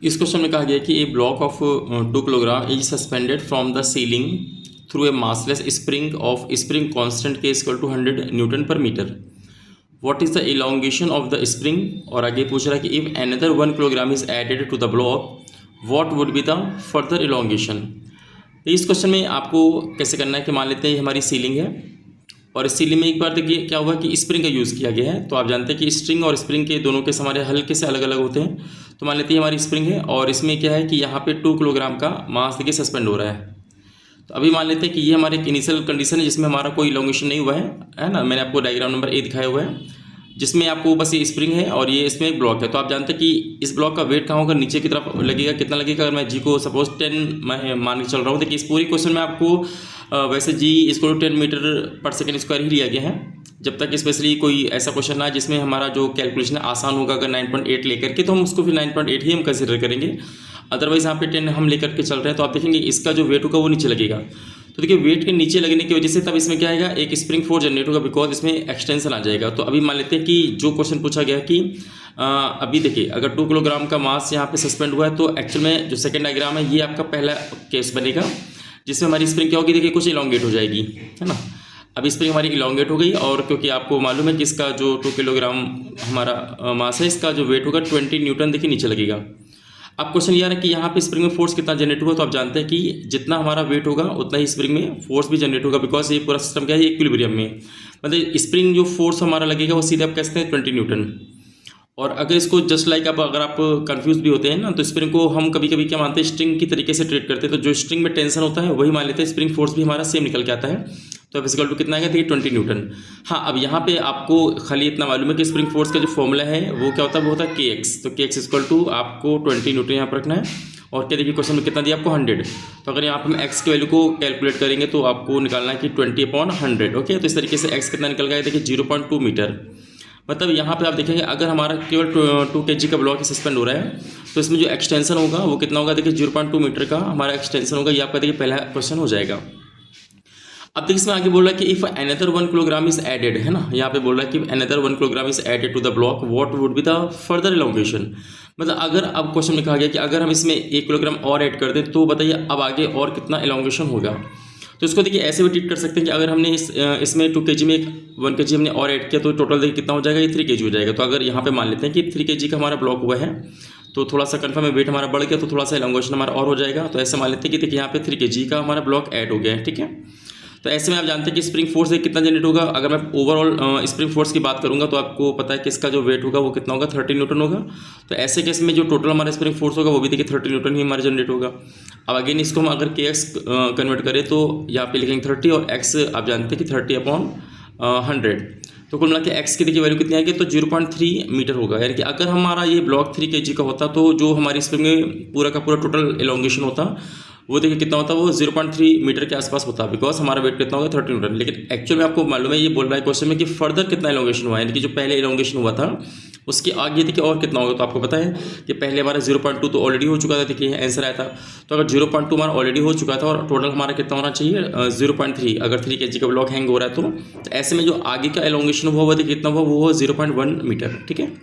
इस क्वेश्चन में कहा गया है कि a block of 2 kilogram is suspended from the ceiling through a massless spring constant K equal to 100 newton per metre. What is the elongation of the spring. और आगे पूछ रहा है कि if another 1 kilogram is added to the block what would be the further elongation. इस question में आपको कैसे करना है कि मान लेते हैं हमारी सीलिंग है और इस सीलिंग में एक बार देखिए क्या हुआ कि स्प्रिंग का यूज़ किया गया है। तो आप जानते हैं कि स्ट्रिंग और स्प्रिंग के दोनों के हमारे हल्के से अलग अलग होते हैं। तो मान लेते हैं हमारी स्प्रिंग है और इसमें क्या है कि यहाँ पे 2 किलोग्राम का मास देखिए सस्पेंड हो रहा है। तो अभी मान लेते हैं कि ये हमारे एक इनिशियल कंडीशन है जिसमें हमारा कोई इलोंगेशन नहीं हुआ है ना। मैंने आपको डायग्राम नंबर ए दिखाया हुआ है जिसमें आपको बस ये स्प्रिंग है और ये इसमें एक ब्लॉक है। तो आप जानते हैं कि इस ब्लॉक का वेट कहाँ होगा, नीचे की तरफ लगेगा। कितना लगेगा, अगर मैं जी को सपोज 10 मैं मान के चल रहा हूँ। देखिए इस पूरी क्वेश्चन में आपको वैसे जी इसको 10 मीटर पर सेकेंड स्क्वायर ही लिया गया है, जब तक स्पेशली कोई ऐसा क्वेश्चन ना जिसमें हमारा जो कैलकुलेशन आसान होगा। अगर 9.8 लेकर के तो हम उसको फिर 9.8 ही हम कंसिडर करेंगे। अदरवाइज यहाँ पे 10 हम लेकर के चल रहे हैं तो आप देखेंगे इसका जो वेट होगा वो नीचे लगेगा। तो देखिए वेट के नीचे लगने की वजह से तब इसमें क्या आएगा, एक स्प्रिंग फोर्स जनरेट होगा बिकॉज इसमें एक्सटेंशन आ जाएगा। तो अभी मान लेते हैं कि जो क्वेश्चन पूछा गया कि अभी देखिए अगर 2 किलोग्राम का मास यहाँ पे सस्पेंड हुआ है तो एक्चुअल में जो सेकंड डायग्राम है ये आपका पहला केस बनेगा जिसमें हमारी स्प्रिंग क्या होगी, देखिए कुछ इलोंगेट हो जाएगी, है ना। अब स्प्रिंग हमारी इलोंगेट हो गई और क्योंकि आपको मालूम है कि इसका जो 2 किलोग्राम हमारा मास है इसका जो वेट होगा 20 न्यूटन देखिए नीचे लगेगा। अब क्वेश्चन ये आ रहा है कि यहाँ पे स्प्रिंग में फोर्स कितना जनरेट हुआ। तो आप जानते हैं कि जितना हमारा वेट होगा उतना ही स्प्रिंग में फोर्स भी जनरेट होगा बिकॉज ये पूरा सिस्टम क्या है, इक्विलिब्रियम में। मतलब स्प्रिंग जो फोर्स हमारा लगेगा वो सीधे आप कहते हैं 20 न्यूटन। और अगर इसको जस्ट लाइक अगर आप कंफ्यूज भी होते हैं ना तो स्प्रिंग को हम कभी कभी क्या मानते हैं, स्ट्रिंग की तरीके से ट्रीट करते हैं। तो जो स्ट्रिंग में टेंशन होता है वही मान लेते हैं स्प्रिंग फोर्स भी हमारा सेम निकल के आता है। तो फिजिकल टू कितना आएगा, देखिए 20 न्यूटन। हाँ अब यहाँ पे आपको खाली इतना मालूम है कि स्प्रिंग फोर्स का जो फॉर्मूला है वो क्या होता है, वो होता है KX। तो KX इक्वल टू आपको 20 न्यूटन यहाँ पर रखना है। और क्या देखिए क्वेश्चन में कितना दिया आपको 100। तो अगर यहाँ पर हम x की वैल्यू को कैलकुलेट करेंगे तो आपको निकालना है कि 20/100। ओके तो इस तरीके से x कितना निकल गया, देखिए 0.2 मीटर। मतलब यहाँ पे आप देखेंगे अगर हमारा केवल 2 kg का ब्लॉक सस्पेंड हो रहा है तो इसमें जो एक्सटेंशन होगा वो कितना होगा, देखिए 0.2 मीटर का हमारा एक्सटेंशन होगा। ये आपका देखिए पहला क्वेश्चन हो जाएगा। अब देखिए इसमें आगे बोल रहा है कि if another 1 kilogram is added, है ना। यहाँ पे बोल रहा है कि another 1 kilogram is added to the block what would be the further elongation. मतलब अगर अब क्वेश्चन में कहा गया कि अगर हम इसमें 1 किलोग्राम और ऐड कर दें तो बताइए अब आगे और कितना इलोंगेशन होगा। तो इसको देखिए ऐसे भी ट्रीट कर सकते हैं कि अगर हमने इसमें 2 kg में 1 kg हमने और ऐड किया तो टोटल देखिए कितना हो जाएगा, ये 3 kg हो जाएगा। तो अगर यहाँ पे मान लेते हैं कि 3 kg का हमारा ब्लॉक हुआ है तो थोड़ा सा कन्फर्म है वेट हमारा बढ़ गया तो थोड़ा सा इलोंगेशन हमारा और हो जाएगा। तो ऐसे मान लेते हैं कि देखिए यहाँ पे 3 kg का हमारा ब्लॉक ऐड हो गया है, ठीक है। तो ऐसे में आप जानते हैं कि स्प्रिंग फोर्स कितना जनरेट होगा। अगर मैं ओवरऑल स्प्रिंग फोर्स की बात करूंगा तो आपको पता है कि इसका जो वेट होगा वो कितना होगा, 30 न्यूटन होगा। तो ऐसे केस में जो टोटल हमारा स्प्रिंग फोर्स होगा वो भी देखिए 30 न्यूटन ही हमारा जनरेट होगा। अब अगेन इसको हम अगर KX कन्वर्ट करें तो यहाँ पे लिखेंगे 30 और x आप जानते हैं कि 30/100। तो कुल मिला के x की देखिए वैल्यू कितनी आएगी, तो 0.3 मीटर होगा। यानी कि अगर हमारा ये ब्लॉक 3 kg का होता तो जो हमारी स्प्रिंग में पूरा का पूरा टोटल इलोंगेशन होता वो देखिए कितना होता है, वो 0.3 मीटर के आसपास होता है बिकॉज हमारा वेट कितना होगा 30 न्यूटन। लेकिन एक्चुअल में आपको मालूम है ये बोल रहा है क्वेश्चन में कि फर्दर कितना इलोंगेशन हुआ है, यानी कि जो पहले इलोंगेशन हुआ था उसके आगे देखिए और कितना होगा। तो आपको पता है कि पहले हमारा 0.2 तो ऑलरेडी हो चुका था, देखिए आंसर आया था। तो अगर 0.2 हमारा ऑलरेडी हो चुका था और टोटल हमारा कितना होना चाहिए 0.3, अगर 3 kg का ब्लॉक हैंग हो रहा है तो ऐसे में जो आगे का इलोंगेशन हुआ वो देखिए कितना हुआ, वो 0.1 मीटर, ठीक है।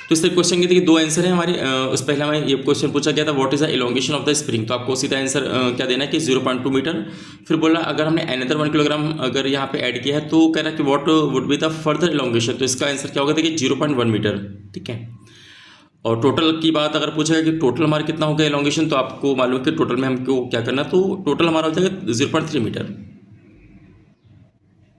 तो इस क्वेश्चन के देखिए 2 आंसर है हमारे। उस पहला में ये क्वेश्चन पूछा गया था what is the elongation of the spring. तो आपको सीधा आंसर क्या देना है कि 0.2 मीटर। फिर बोला अगर हमने अनदर 1 किलोग्राम अगर यहाँ पे ऐड किया है तो कह रहा है कि what would be the further elongation. तो इसका आंसर क्या होगा, देखिए 0.1 मीटर, ठीक है। और टोटल की बात अगर पूछा कि टोटल हमारा कितना होगा इलोंगेशन, तो आपको मालूम है कि टोटल में हमको क्या करना, तो टोटल हमारा हो जाएगा 0.3 मीटर।